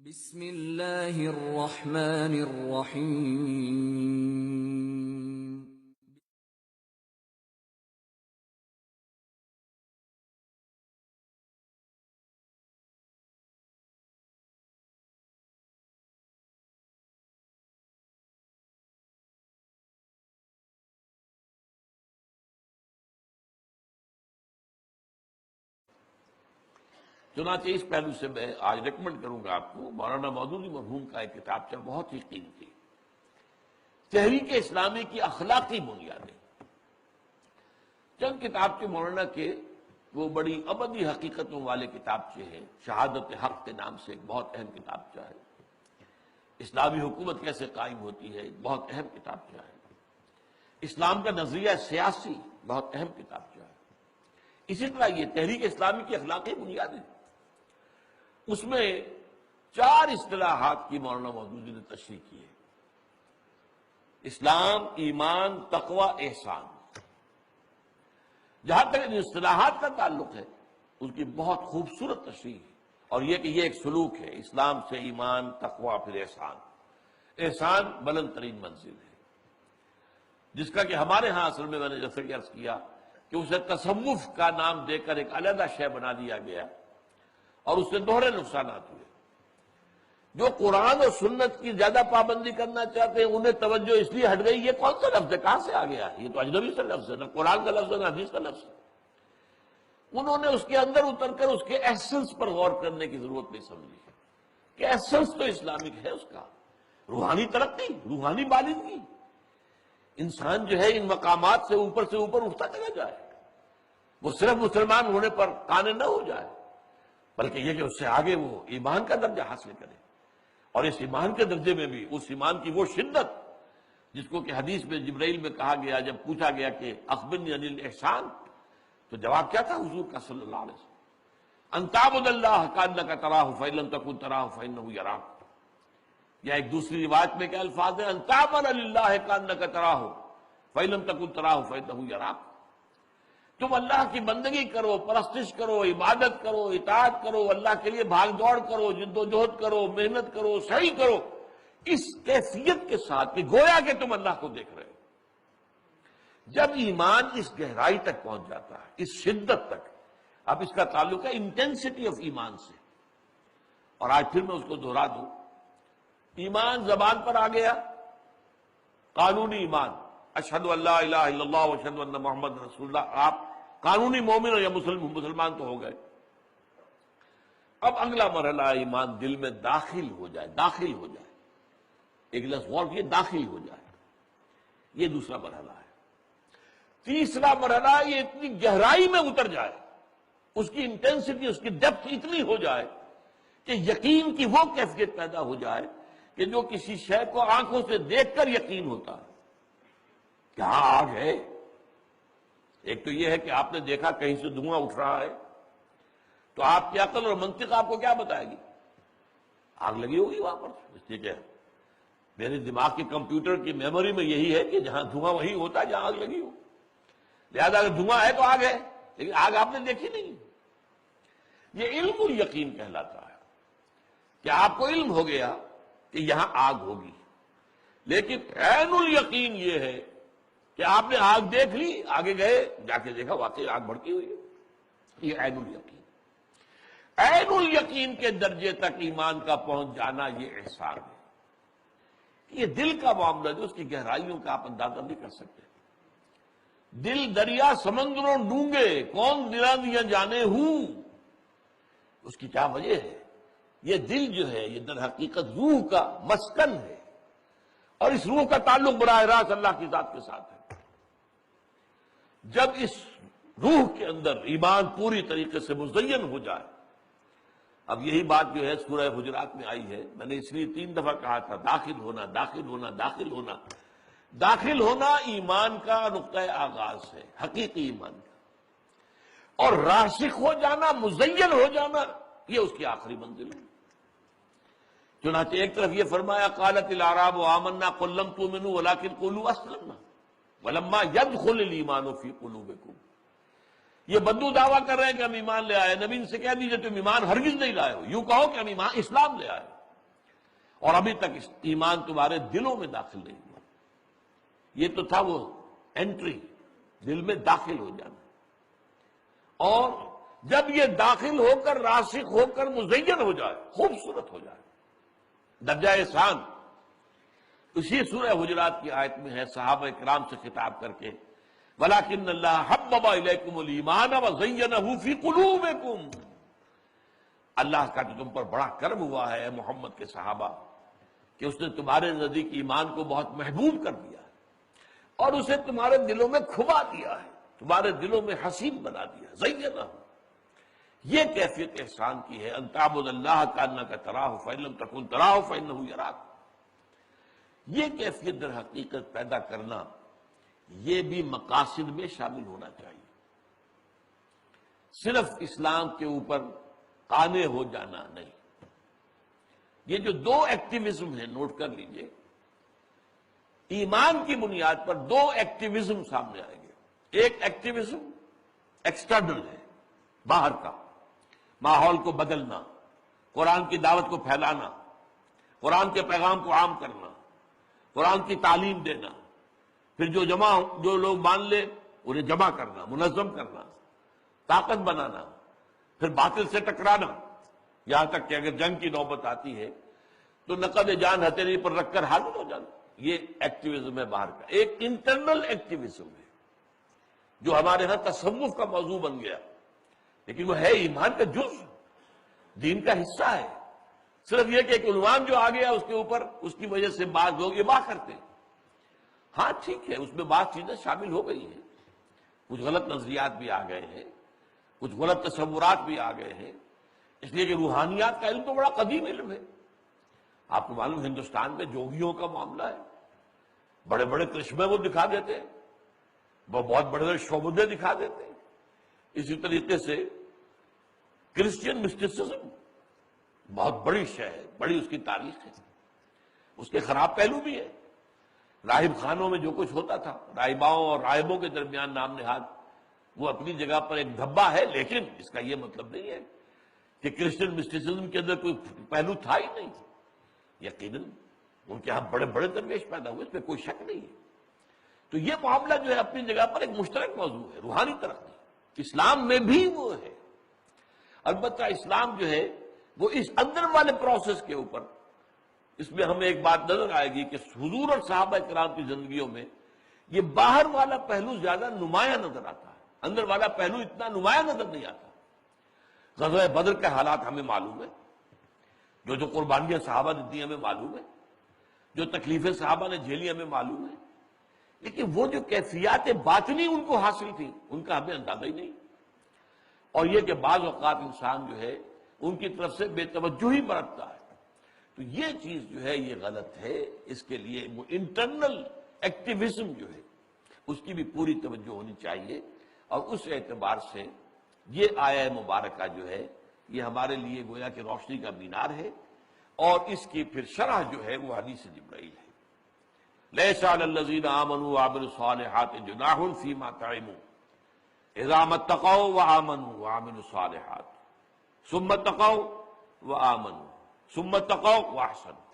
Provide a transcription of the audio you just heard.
بسم اللہ الرحمن الرحیم۔ چنانچہ اس پہلو سے میں آج ریکمنڈ کروں گا آپ کو مولانا مودودی مرحوم کا ایک کتابچہ بہت ہی قیمتی، تحریک اسلامی کی اخلاقی بنیادیں۔ چند کتابچے مولانا کے وہ بڑی ابدی حقیقتوں والے کتابچے ہیں۔ شہادت حق کے نام سے ایک بہت اہم کتابچہ ہے۔ اسلامی حکومت کیسے قائم ہوتی ہے، ایک بہت اہم کتابچہ ہے۔ اسلام کا نظریہ سیاسی بہت اہم کتابچہ ہے۔ اسی طرح یہ تحریک اسلامی کی اخلاقی بنیادیں، اس میں 4 اصطلاحات کی مولانا مودودی نے تشریح کی ہے: اسلام، ایمان، تقوی، احسان۔ جہاں تک ان اصطلاحات کا تعلق ہے اس کی بہت خوبصورت تشریح ہے، اور یہ کہ یہ ایک سلوک ہے، اسلام سے ایمان، تقوی، پھر احسان۔ احسان بلند ترین منزل ہے، جس کا کہ ہمارے ہاں اصل میں نے جیسے کہ عرض کیا کہ اسے تصوف کا نام دے کر ایک علیحدہ شے بنا دیا گیا، اور اس سے دوہرے نقصانات ہوئے۔ جو قرآن اور سنت کی زیادہ پابندی کرنا چاہتے ہیں انہیں توجہ اس لیے ہٹ گئی، یہ کون سا لفظ ہے، کہاں سے آ گیا، یہ تو اجنبی سے لفظ ہے، نہ قرآن کا لفظ ہے نہ حدیث کا لفظ ہے۔ انہوں نے اس کے اندر اتر کر اس کے ایسنس پر غور کرنے کی ضرورت نہیں سمجھی کہ ایسنس تو اسلامک ہے، اس کا روحانی ترقی، روحانی بالغی۔ انسان جو ہے ان مقامات سے اوپر اٹھتا چلا جائے، وہ صرف مسلمان ہونے پر قانع نہ ہو جائے، بلکہ یہ کہ اس سے آگے وہ ایمان کا درجہ حاصل کرے، اور اس ایمان کے درجے میں بھی اس ایمان کی وہ شدت جس کو کہ حدیث میں جبرائیل میں کہا گیا، جب پوچھا گیا کہ اخبرنی عن الاحسان، تو جواب کیا تھا حضور کا صلی اللہ علیہ وسلم؟ ان تعبد اللہ کانک تراہ فإن لم تکن تراہ فإنہ یراک۔ یا ایک دوسری روایت میں کیا الفاظ ہیں؟ ان تعمل للہ کانک تراہ فإن لم تکن تراہ فإنہ یراک۔ تم اللہ کی بندگی کرو، پرستش کرو، عبادت کرو، اطاعت کرو، اللہ کے لیے بھاگ دوڑ کرو، جد و جہد کرو، محنت کرو، سعی کرو، اس کیفیت کے ساتھ کہ گویا کہ تم اللہ کو دیکھ رہے ہو۔ جب ایمان اس گہرائی تک پہنچ جاتا ہے، اس شدت تک، اب اس کا تعلق ہے انٹینسٹی آف ایمان سے۔ اور آج پھر میں اس کو دہرا دوں، ایمان زبان پر آ گیا، قانونی ایمان، اشہد ان لا الہ الا اللہ واشہد ان محمد رسول اللہ، آپ قانونی مومن یا مسلمان تو ہو گئے۔ اب اگلا مرحلہ ایمان دل میں داخل ہو جائے، ایک لفظ غور کیے، داخل ہو جائے، یہ دوسرا مرحلہ ہے۔ تیسرا مرحلہ یہ اتنی گہرائی میں اتر جائے، اس کی انٹینسٹی، اس کی ڈیپتھ اتنی ہو جائے کہ یقین کی وہ کیفیت پیدا ہو جائے کہ جو کسی شے کو آنکھوں سے دیکھ کر یقین ہوتا ہے کہ ہاں آگ ہے۔ ایک تو یہ ہے کہ آپ نے دیکھا کہیں سے دھواں اٹھ رہا ہے، تو آپ کی عقل اور منطق آپ کو کیا بتائے گی؟ آگ لگی ہوگی وہاں پر، اس لیے کہ میرے دماغ کے کمپیوٹر کی میموری میں یہی ہے کہ جہاں دھواں وہی ہوتا ہے جہاں آگ لگی ہو، لہذا اگر دھواں ہے تو آگ ہے، لیکن آگ آپ نے دیکھی نہیں۔ یہ علم الیقین کہلاتا ہے کہ آپ کو علم ہو گیا کہ یہاں آگ ہوگی، لیکن عین الیقین یہ ہے کہ آپ نے آگ دیکھ لی، آگے گئے، جا کے دیکھا واقعی آگ بھڑکی ہوئی ہے، یہ عین الیقین۔ عین الیقین کے درجے تک ایمان کا پہنچ جانا یہ احسان ہے۔ یہ دل کا معاملہ جو اس کی گہرائیوں کا آپ اندازہ نہیں کر سکتے۔ دل دریا سمندروں ڈونگے، کون دلا دیا جانے ہوں، اس کی کیا وجہ ہے؟ یہ دل جو ہے یہ در حقیقت روح کا مسکن ہے، اور اس روح کا تعلق براہ راست اللہ کی ذات کے ساتھ ہے۔ جب اس روح کے اندر ایمان پوری طریقے سے مزین ہو جائے، اب یہی بات جو ہے سورہ حجرات میں آئی ہے، میں نے اس لیے 3 دفعہ کہا تھا، داخل ہونا، داخل ہونا، داخل ہونا۔ داخل ہونا ایمان کا نقطہ آغاز ہے، حقیقی ایمان کا، اور راسخ ہو جانا، مزین ہو جانا، یہ اس کی آخری منزل ہے۔ چنانچہ ایک طرف یہ فرمایا قالت الاعراب آمنا قل لم تؤمنوا ولکن قولوا اسلمنا ولما يدخل الايمان في قلوبكم۔ یہ بدو دعویٰ کر رہے ہیں کہ ہم ایمان لے آئے، نبی ان سے کہہ دیجئے تم ایمان ہرگز نہیں لائے ہو، یوں کہو کہ ہم ایمان اسلام لے آئے۔ اور ابھی تک ایمان تمہارے دلوں میں داخل نہیں ہوا۔ یہ تو تھا وہ انٹری، دل میں داخل ہو جانا، اور جب یہ داخل ہو کر راسخ ہو کر مزین ہو جائے، خوبصورت ہو جائے، درجہ احسان اسی سورہ حجرات کی آیت میں ہے، صحابہ کرام سے خطاب کر کے، وَلَٰكِنَّ اللَّهَ حَبَّبَ إِلَيْكُمُ الْإِيمَانَ وَزَيَّنَهُ فِي قُلُوبِكُمْ۔ اللہ کا جو تم پر بڑا کرم ہوا ہے اے محمد کے صحابہ، کہ اس نے تمہارے نزدیک ایمان کو بہت محبوب کر دیا ہے اور اسے تمہارے دلوں میں کھبا دیا ہے، تمہارے دلوں میں حسین بنا دیا، زینہ۔ یہ کیفیت احسان کی ہے، ان تعبد اللہ کانک تراہ فإن لم تکن تراہ فإنہ یراک۔ یہ کیفیت در حقیقت پیدا کرنا، یہ بھی مقاصد میں شامل ہونا چاہیے۔ صرف اسلام کے اوپر قانع ہو جانا نہیں۔ یہ جو دو ایکٹیویزم ہیں، نوٹ کر لیجئے، ایمان کی بنیاد پر دو ایکٹیویزم سامنے آئیں گے۔ ایک ایکٹیویزم ایکسٹرنل ہے، باہر کا، ماحول کو بدلنا، قرآن کی دعوت کو پھیلانا، قرآن کے پیغام کو عام کرنا، قرآن کی تعلیم دینا، پھر جو لوگ مان لے انہیں جمع کرنا، منظم کرنا، طاقت بنانا، پھر باطل سے ٹکرانا، یہاں تک کہ اگر جنگ کی نوبت آتی ہے تو نقد جان ہتھیلی پر رکھ کر حاضر ہو جانا۔ یہ ایکٹیویزم ہے باہر کا۔ ایک انٹرنل ایکٹیویزم ہے جو ہمارے ہاں تصوف کا موضوع بن گیا، لیکن وہ ہے ایمان کا جزء، دین کا حصہ ہے۔ صرف یہ کہ ایک عنوان جو آ گیا اس کے اوپر، اس کی وجہ سے بعض لوگ یہ بات کرتے ہیں۔ ہاں ٹھیک ہے، اس میں بعض چیزیں شامل ہو گئی ہیں، کچھ غلط نظریات بھی آ گئے ہیں، کچھ غلط تصورات بھی آ گئے ہیں، اس لیے کہ روحانیات کا علم تو بڑا قدیم علم ہے۔ آپ کو معلوم ہندوستان میں جوگیوں کا معاملہ ہے، بڑے بڑے کرشمے وہ دکھا دیتے ہیں، وہ بہت بڑے بڑے شعبدے دکھا دیتے ہیں۔ اسی طریقے سے کرسچین مسٹیسزم بہت بڑی شے ہے، بڑی اس کی تاریخ ہے، اس کے خراب پہلو بھی ہے۔ راہب خانوں میں جو کچھ ہوتا تھا، راہباؤں اور راہبوں کے درمیان نام نہاد، وہ اپنی جگہ پر ایک دھبا ہے، لیکن اس کا یہ مطلب نہیں ہے کہ کرسچین مسٹیسزم کے اندر کوئی پہلو تھا ہی نہیں۔ یقیناً ان کے ہاں بڑے بڑے درویش پیدا ہوئے، اس میں کوئی شک نہیں ہے۔ تو یہ معاملہ جو ہے اپنی جگہ پر ایک مشترک موضوع ہے، روحانی ترقی اسلام میں بھی وہ ہے۔ البتہ اسلام جو ہے وہ اس اندر والے پروسیس کے اوپر، اس میں ہمیں ایک بات نظر آئے گی کہ حضور اور صحابہ کرام کی زندگیوں میں یہ باہر والا پہلو زیادہ نمایاں نظر آتا ہے، اندر والا پہلو اتنا نمایاں نظر نہیں آتا۔ غزوہ بدر کے حالات ہمیں معلوم ہے، جو قربانیاں صحابہ نے دی ہمیں معلوم ہے، جو تکلیفیں صحابہ نے جھیلی ہمیں معلوم ہے، لیکن وہ جو کیفیات باطنی ان کو حاصل تھی ان کا ہمیں اندازہ ہی نہیں۔ اور یہ کہ بعض اوقات انسان جو ہے ان کی طرف سے بے توجہی برتتا ہے، تو یہ چیز جو ہے یہ غلط ہے۔ اس کے لیے وہ انٹرنل ایکٹیویزم جو ہے اس کی بھی پوری توجہ ہونی چاہیے، اور اس اعتبار سے یہ آیہ مبارکہ جو ہے یہ ہمارے لیے گویا کہ روشنی کا مینار ہے، اور اس کی پھر شرح جو ہے وہ حدیث جبرائیل ہے۔ لیس علی الذین آمنوا وعملوا الصالحات جناح فیما طعموا اذا ما اتقوا وآمنوا وعملوا الصالحات ثم اتقوا وآمنوا ثم اتقوا واحسنوا۔